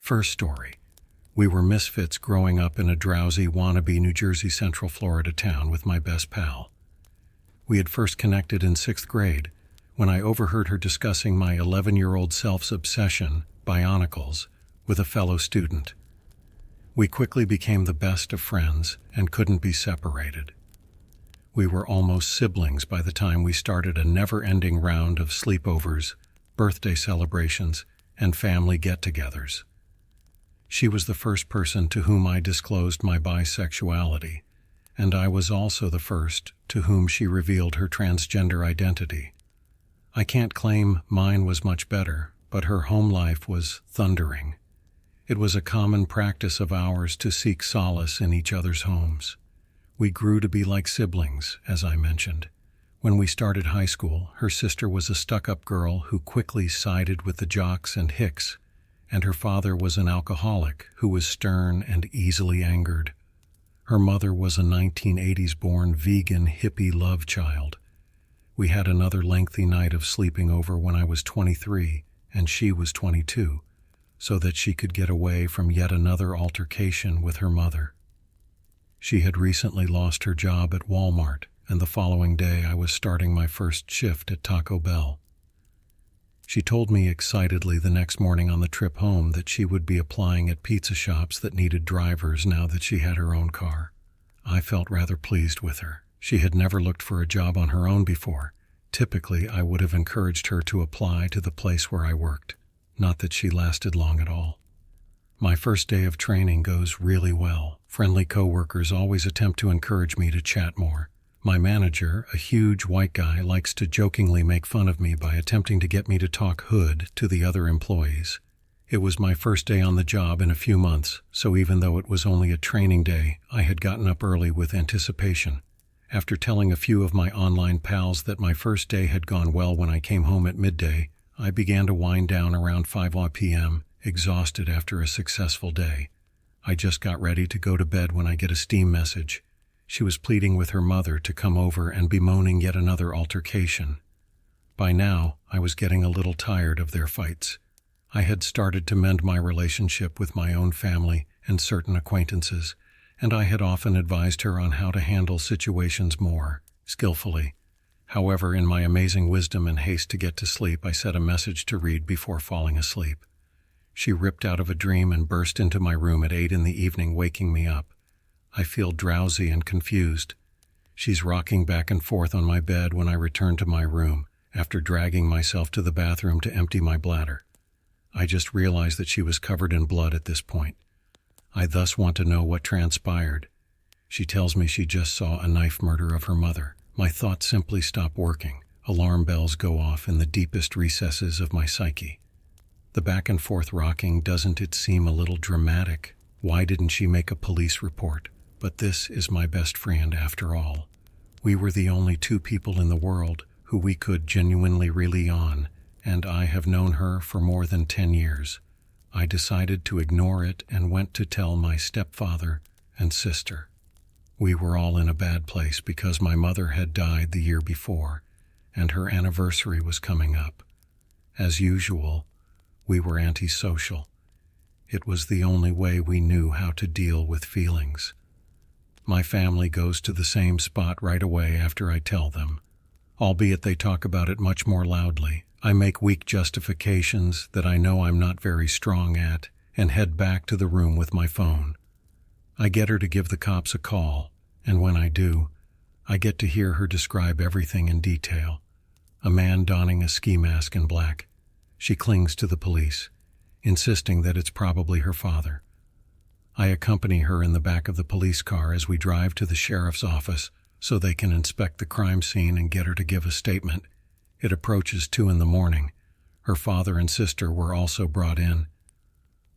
First story. We were misfits growing up in a drowsy wannabe New Jersey Central Florida town with my best pal. We had first connected in 6th grade when I overheard her discussing my 11-year-old self's obsession, Bionicles, with a fellow student. We quickly became the best of friends and couldn't be separated. We were almost siblings by the time we started a never-ending round of sleepovers, birthday celebrations, and family get-togethers. She was the first person to whom I disclosed my bisexuality, and I was also the first to whom she revealed her transgender identity. I can't claim mine was much better, but her home life was thundering. It was a common practice of ours to seek solace in each other's homes. We grew to be like siblings, as I mentioned. When we started high school, her sister was a stuck-up girl who quickly sided with the jocks and hicks, and her father was an alcoholic who was stern and easily angered. Her mother was a 1980s-born vegan hippie love child. We had another lengthy night of sleeping over when I was 23 and she was 22, so that she could get away from yet another altercation with her mother. She had recently lost her job at Walmart, and the following day I was starting my first shift at Taco Bell. She told me excitedly the next morning on the trip home that she would be applying at pizza shops that needed drivers now that she had her own car. I felt rather pleased with her. She had never looked for a job on her own before. Typically, I would have encouraged her to apply to the place where I worked. Not that she lasted long at all. My first day of training goes really well. Friendly coworkers always attempt to encourage me to chat more. My manager, a huge white guy, likes to jokingly make fun of me by attempting to get me to talk hood to the other employees. It was my first day on the job in a few months, so even though it was only a training day, I had gotten up early with anticipation. After telling a few of my online pals that my first day had gone well when I came home at midday, I began to wind down around 5 p.m., exhausted after a successful day. I just got ready to go to bed when I get a Steam message. She was pleading with her mother to come over and bemoaning yet another altercation. By now, I was getting a little tired of their fights. I had started to mend my relationship with my own family and certain acquaintances, and I had often advised her on how to handle situations more skillfully. However, in my amazing wisdom and haste to get to sleep, I set a message to read before falling asleep. She ripped out of a dream and burst into my room at 8 p.m, waking me up. I feel drowsy and confused. She's rocking back and forth on my bed when I return to my room, after dragging myself to the bathroom to empty my bladder. I just realized that she was covered in blood at this point. I thus want to know what transpired. She tells me she just saw a knife murder of her mother. My thoughts simply stop working. Alarm bells go off in the deepest recesses of my psyche. The back and forth rocking, doesn't it seem a little dramatic? Why didn't she make a police report? But this is my best friend after all. We were the only two people in the world who we could genuinely rely on, and I have known her for more than 10 years. I decided to ignore it and went to tell my stepfather and sister. We were all in a bad place because my mother had died the year before, and her anniversary was coming up. As usual, we were antisocial. It was the only way we knew how to deal with feelings. My family goes to the same spot right away after I tell them. Albeit they talk about it much more loudly, I make weak justifications that I know I'm not very strong at and head back to the room with my phone. I get her to give the cops a call, and when I do, I get to hear her describe everything in detail. A man donning a ski mask in black. She clings to the police, insisting that it's probably her father. I accompany her in the back of the police car as we drive to the sheriff's office so they can inspect the crime scene and get her to give a statement. It approaches 2 a.m. Her father and sister were also brought in.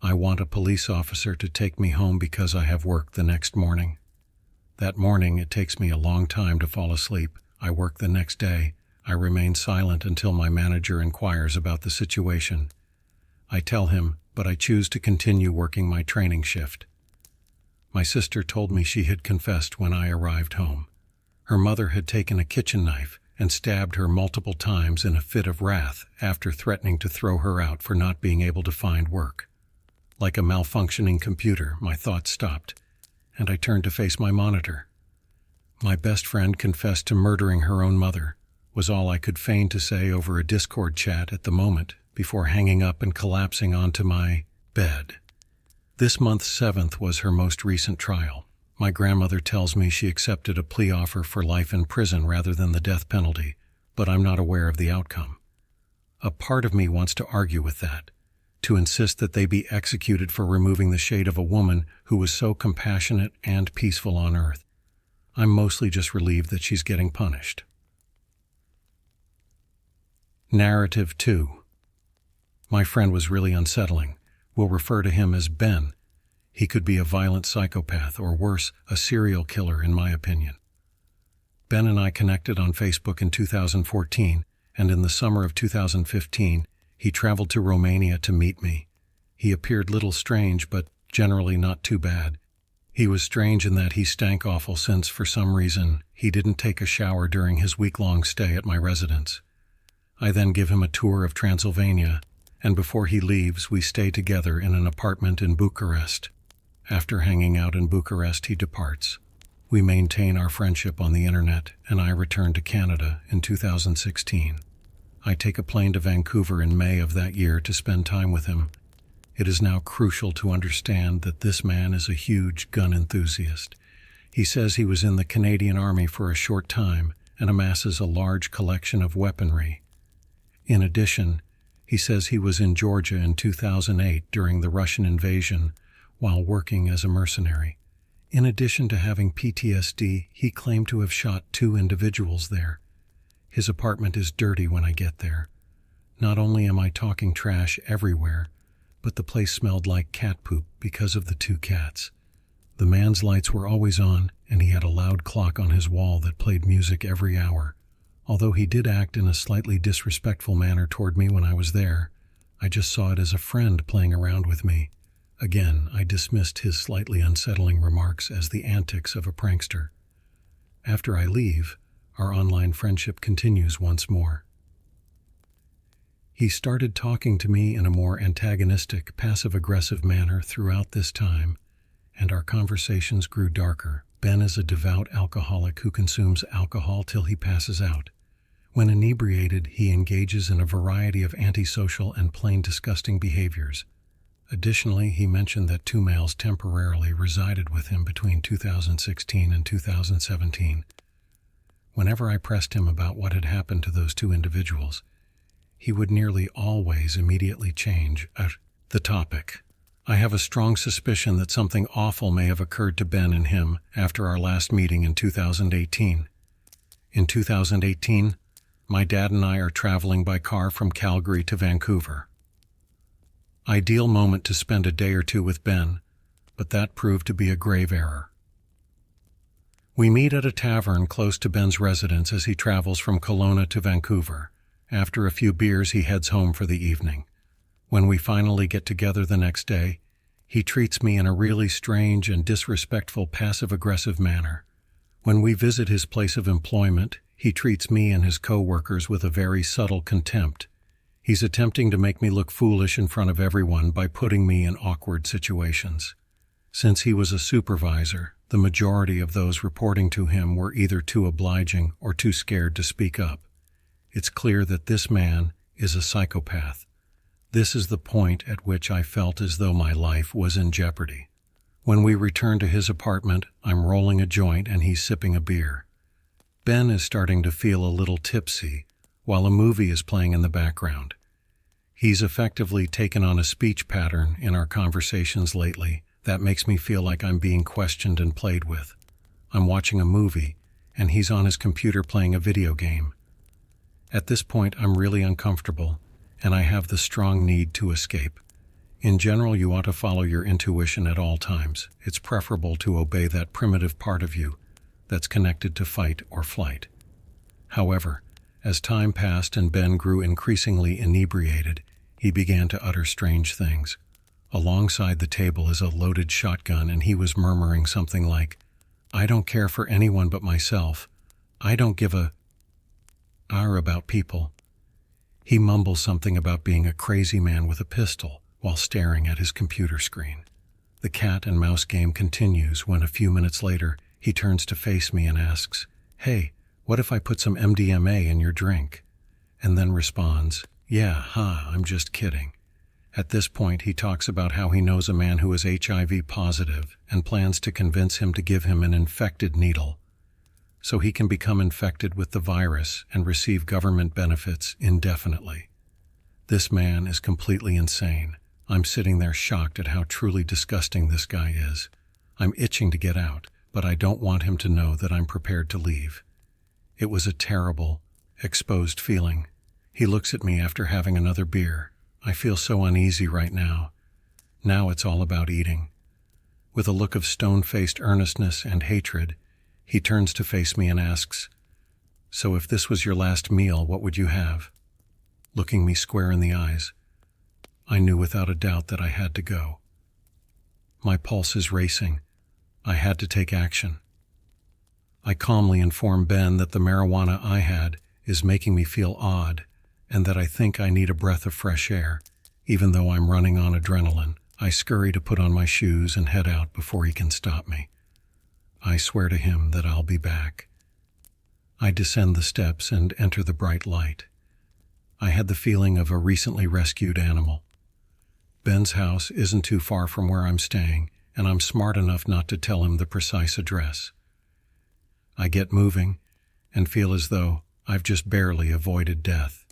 I want a police officer to take me home because I have work the next morning. That morning, it takes me a long time to fall asleep. I work the next day. I remain silent until my manager inquires about the situation. I tell him, but I choose to continue working my training shift. My sister told me she had confessed when I arrived home. Her mother had taken a kitchen knife and stabbed her multiple times in a fit of wrath after threatening to throw her out for not being able to find work. Like a malfunctioning computer, my thoughts stopped, and I turned to face my monitor. My best friend confessed to murdering her own mother, was all I could feign to say over a Discord chat at the moment, before hanging up and collapsing onto my bed. This month's 7th was her most recent trial. My grandmother tells me she accepted a plea offer for life in prison rather than the death penalty, but I'm not aware of the outcome. A part of me wants to argue with that, to insist that they be executed for removing the shade of a woman who was so compassionate and peaceful on earth. I'm mostly just relieved that she's getting punished. Narrative 2. My friend was really unsettling. We'll refer to him as Ben. He could be a violent psychopath, or worse, a serial killer in my opinion. Ben and I connected on Facebook in 2014, and in the summer of 2015, he traveled to Romania to meet me. He appeared little strange, but generally not too bad. He was strange in that he stank awful since, for some reason, he didn't take a shower during his week-long stay at my residence. I then give him a tour of Transylvania, and before he leaves, we stay together in an apartment in Bucharest. After hanging out in Bucharest, he departs. We maintain our friendship on the internet, and I return to Canada in 2016. I take a plane to Vancouver in May of that year to spend time with him. It is now crucial to understand that this man is a huge gun enthusiast. He says he was in the Canadian Army for a short time and amasses a large collection of weaponry. In addition, he says he was in Georgia in 2008 during the Russian invasion while working as a mercenary. In addition to having PTSD, he claimed to have shot 2 individuals there. His apartment is dirty when I get there. Not only am I talking trash everywhere, but the place smelled like cat poop because of the 2 cats. The man's lights were always on, and he had a loud clock on his wall that played music every hour. Although he did act in a slightly disrespectful manner toward me when I was there, I just saw it as a friend playing around with me. Again, I dismissed his slightly unsettling remarks as the antics of a prankster. After I leave, our online friendship continues once more. He started talking to me in a more antagonistic, passive-aggressive manner throughout this time, and our conversations grew darker. Ben is a devout alcoholic who consumes alcohol till he passes out. When inebriated, he engages in a variety of antisocial and plain disgusting behaviors. Additionally, he mentioned that 2 males temporarily resided with him between 2016 and 2017. Whenever I pressed him about what had happened to those 2 individuals, he would nearly always immediately change the topic. I have a strong suspicion that something awful may have occurred to Ben and him after our last meeting in 2018. In 2018, my dad and I are traveling by car from Calgary to Vancouver. Ideal moment to spend a day or 2 with Ben, but that proved to be a grave error. We meet at a tavern close to Ben's residence as he travels from Kelowna to Vancouver. After a few beers, he heads home for the evening. When we finally get together the next day, he treats me in a really strange and disrespectful passive-aggressive manner. When we visit his place of employment, he treats me and his co-workers with a very subtle contempt. He's attempting to make me look foolish in front of everyone by putting me in awkward situations. Since he was a supervisor, the majority of those reporting to him were either too obliging or too scared to speak up. It's clear that this man is a psychopath. This is the point at which I felt as though my life was in jeopardy. When we return to his apartment, I'm rolling a joint and he's sipping a beer. Ben is starting to feel a little tipsy, while a movie is playing in the background. He's effectively taken on a speech pattern in our conversations lately that makes me feel like I'm being questioned and played with. I'm watching a movie, and he's on his computer playing a video game. At this point, I'm really uncomfortable, and I have the strong need to escape. In general, you ought to follow your intuition at all times. It's preferable to obey that primitive part of you that's connected to fight or flight. However, as time passed and Ben grew increasingly inebriated, he began to utter strange things. Alongside the table is a loaded shotgun, and he was murmuring something like, "I don't care for anyone but myself. I don't give a about people." He mumbles something about being a crazy man with a pistol, while staring at his computer screen. The cat and mouse game continues when a few minutes later he turns to face me and asks, "Hey, what if I put some MDMA in your drink?" And then responds, "Yeah, I'm just kidding." At this point, he talks about how he knows a man who is HIV positive and plans to convince him to give him an infected needle so he can become infected with the virus and receive government benefits indefinitely. This man is completely insane. I'm sitting there shocked at how truly disgusting this guy is. I'm itching to get out, but I don't want him to know that I'm prepared to leave. It was a terrible, exposed feeling. He looks at me after having another beer. I feel so uneasy right now. Now it's all about eating. With a look of stone-faced earnestness and hatred, he turns to face me and asks, "So if this was your last meal, what would you have?" Looking me square in the eyes, I knew without a doubt that I had to go. My pulse is racing. I had to take action. I calmly inform Ben that the marijuana I had is making me feel odd and that I think I need a breath of fresh air, even though I'm running on adrenaline. I scurry to put on my shoes and head out before he can stop me. I swear to him that I'll be back. I descend the steps and enter the bright light. I had the feeling of a recently rescued animal. Ben's house isn't too far from where I'm staying, and I'm smart enough not to tell him the precise address. I get moving and feel as though I've just barely avoided death.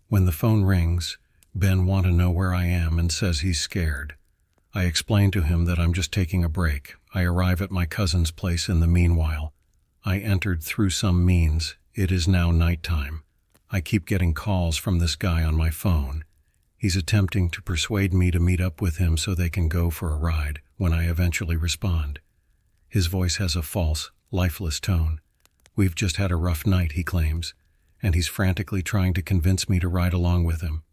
When the phone rings, Ben wants to know where I am and says he's scared. I explain to him that I'm just taking a break. I arrive at my cousin's place in the meanwhile. I entered through some means. It is now nighttime. I keep getting calls from this guy on my phone. He's attempting to persuade me to meet up with him so they can go for a ride when I eventually respond. His voice has a false, lifeless tone. We've just had a rough night, he claims, and he's frantically trying to convince me to ride along with him.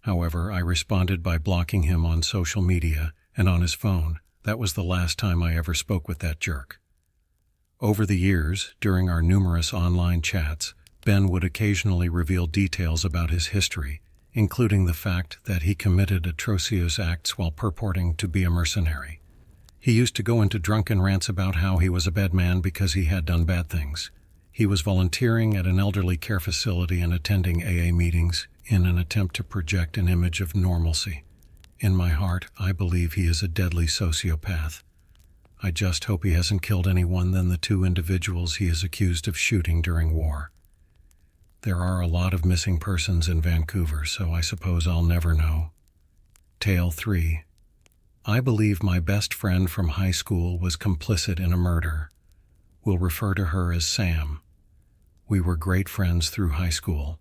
However, I responded by blocking him on social media and on his phone. That was the last time I ever spoke with that jerk. Over the years, during our numerous online chats, Ben would occasionally reveal details about his history, including the fact that he committed atrocious acts while purporting to be a mercenary. He used to go into drunken rants about how he was a bad man because he had done bad things. He was volunteering at an elderly care facility and attending AA meetings in an attempt to project an image of normalcy. In my heart, I believe he is a deadly sociopath. I just hope he hasn't killed anyone than the 2 individuals he is accused of shooting during war. There are a lot of missing persons in Vancouver, so I suppose I'll never know. Tale 3. I believe my best friend from high school was complicit in a murder. We'll refer to her as Sam. We were great friends through high school,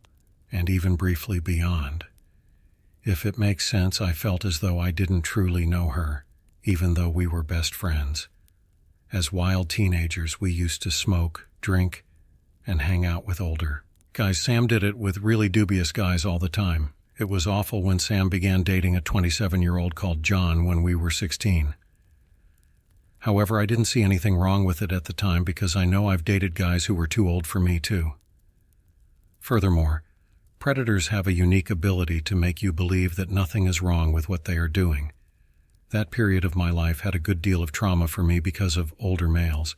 and even briefly beyond. If it makes sense, I felt as though I didn't truly know her, even though we were best friends. As wild teenagers, we used to smoke, drink, and hang out with older guys. Sam did it with really dubious guys all the time. It was awful when Sam began dating a 27-year-old called John when we were 16. However, I didn't see anything wrong with it at the time because I know I've dated guys who were too old for me too. Furthermore, predators have a unique ability to make you believe that nothing is wrong with what they are doing. That period of my life had a good deal of trauma for me because of older males,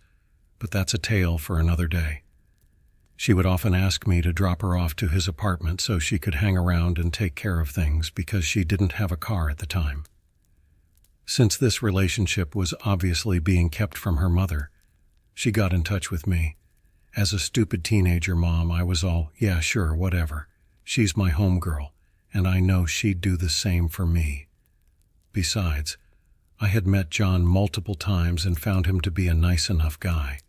but that's a tale for another day. She would often ask me to drop her off to his apartment so she could hang around and take care of things because she didn't have a car at the time. Since this relationship was obviously being kept from her mother, she got in touch with me. As a stupid teenager mom, I was all, yeah, sure, whatever. She's my homegirl, and I know she'd do the same for me. Besides, I had met John multiple times and found him to be a nice enough guy.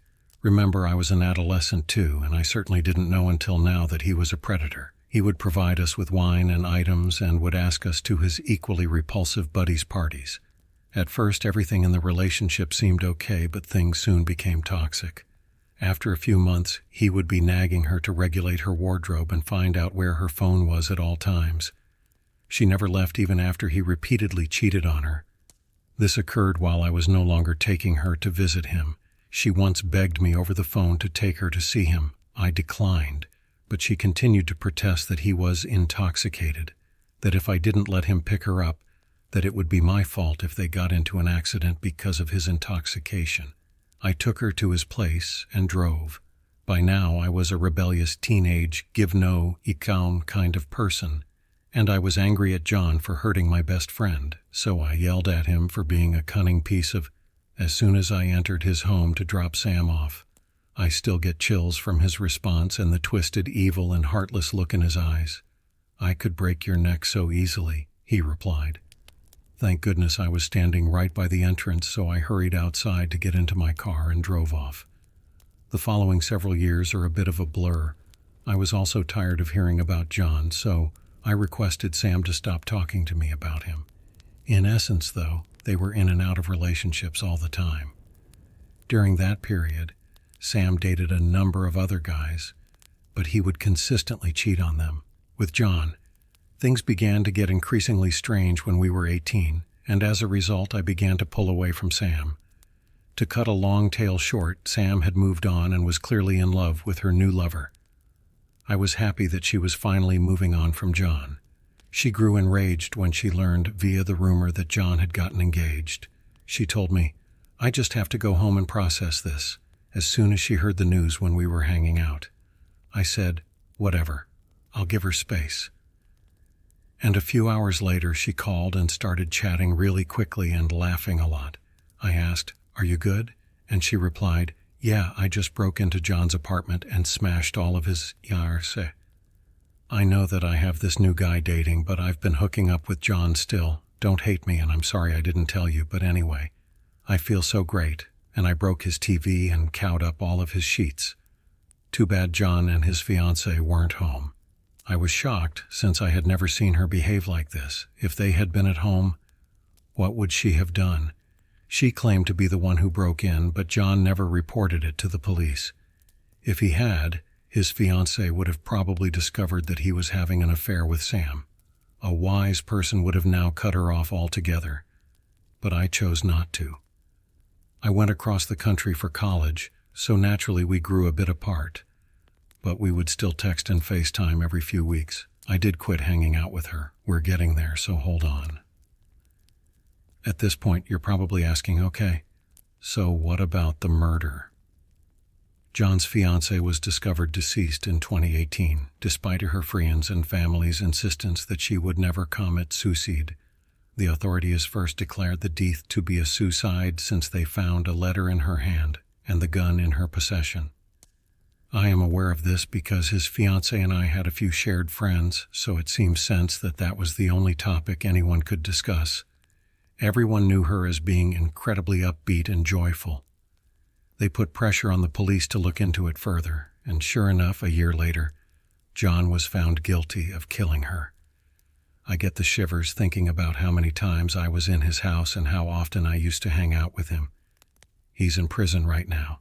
Remember, I was an adolescent too, and I certainly didn't know until now that he was a predator. He would provide us with wine and items and would ask us to his equally repulsive buddies' parties. At first, everything in the relationship seemed okay, but things soon became toxic. After a few months, he would be nagging her to regulate her wardrobe and find out where her phone was at all times. She never left even after he repeatedly cheated on her. This occurred while I was no longer taking her to visit him. She once begged me over the phone to take her to see him. I declined, but she continued to protest that he was intoxicated. that if I didn't let him pick her up, that it would be my fault if they got into an accident because of his intoxication. I took her to his place and drove. By now I was a rebellious teenage, give-no-ikaun kind of person, and I was angry at John for hurting my best friend, so I yelled at him for being a cunning piece of... As soon as I entered his home to drop Sam off, I still get chills from his response and the twisted, evil, and heartless look in his eyes. "I could break your neck so easily," he replied. Thank goodness I was standing right by the entrance, so I hurried outside to get into my car and drove off. The following several years are a bit of a blur. I was also tired of hearing about John, so I requested Sam to stop talking to me about him. In essence, though, they were in and out of relationships all the time. During that period, Sam dated a number of other guys, but he would consistently cheat on them. With John, things began to get increasingly strange when we were 18, and as a result I began to pull away from Sam. To cut a long tale short, Sam had moved on and was clearly in love with her new lover. I was happy that she was finally moving on from John. She grew enraged when she learned via the rumor that John had gotten engaged. She told me, "I just have to go home and process this," as soon as she heard the news when we were hanging out. I said, "Whatever, I'll give her space." And a few hours later she called and started chatting really quickly and laughing a lot. I asked, "Are you good?" And she replied, "Yeah, I just broke into John's apartment and smashed all of his yarse. I know that I have this new guy dating, but I've been hooking up with John still. Don't hate me, and I'm sorry I didn't tell you, but anyway, I feel so great, and I broke his TV and cowed up all of his sheets. Too bad John and his fiancée weren't home." I was shocked, since I had never seen her behave like this. If they had been at home, what would she have done? She claimed to be the one who broke in, but John never reported it to the police. If he had, his fiancée would have probably discovered that he was having an affair with Sam. A wise person would have now cut her off altogether, but I chose not to. I went across the country for college, so naturally we grew a bit apart, but we would still text and FaceTime every few weeks. I did quit hanging out with her. We're getting there, so hold on. At this point, you're probably asking, okay, so what about the murder? John's fiancée was discovered deceased in 2018, despite her friends and family's insistence that she would never commit suicide. The authorities first declared the death to be a suicide since they found a letter in her hand and the gun in her possession. I am aware of this because his fiancée and I had a few shared friends, so it seemed sense that that was the only topic anyone could discuss. Everyone knew her as being incredibly upbeat and joyful. They put pressure on the police to look into it further, and sure enough, a year later, John was found guilty of killing her. I get the shivers thinking about how many times I was in his house and how often I used to hang out with him. He's in prison right now.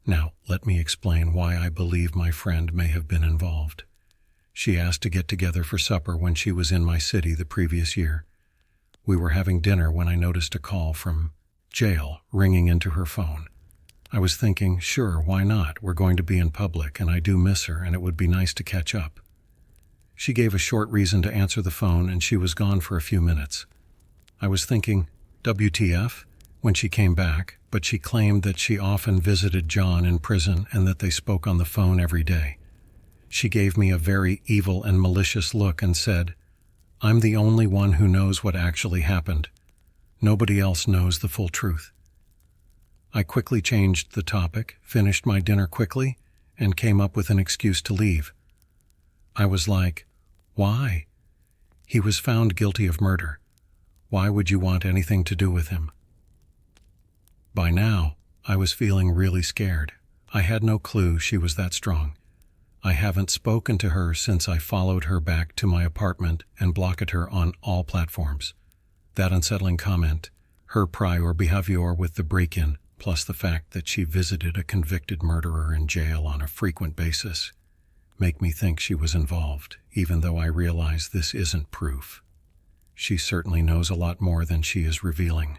Now, let me explain why I believe my friend may have been involved. She asked to get together for supper when she was in my city the previous year. We were having dinner when I noticed a call from jail ringing into her phone. I was thinking, sure, why not? We're going to be in public, and I do miss her, and it would be nice to catch up. She gave a short reason to answer the phone, and she was gone for a few minutes. I was thinking, WTF, when she came back, but she claimed that she often visited John in prison and that they spoke on the phone every day. She gave me a very evil and malicious look and said, "I'm the only one who knows what actually happened. Nobody else knows the full truth." I quickly changed the topic, finished my dinner quickly, and came up with an excuse to leave. I was like, why? He was found guilty of murder. Why would you want anything to do with him? By now, I was feeling really scared. I had no clue she was that strong. I haven't spoken to her since I followed her back to my apartment and blocked her on all platforms. That unsettling comment, her prior behavior with the break-in, plus the fact that she visited a convicted murderer in jail on a frequent basis, make me think she was involved, even though I realize this isn't proof. She certainly knows a lot more than she is revealing.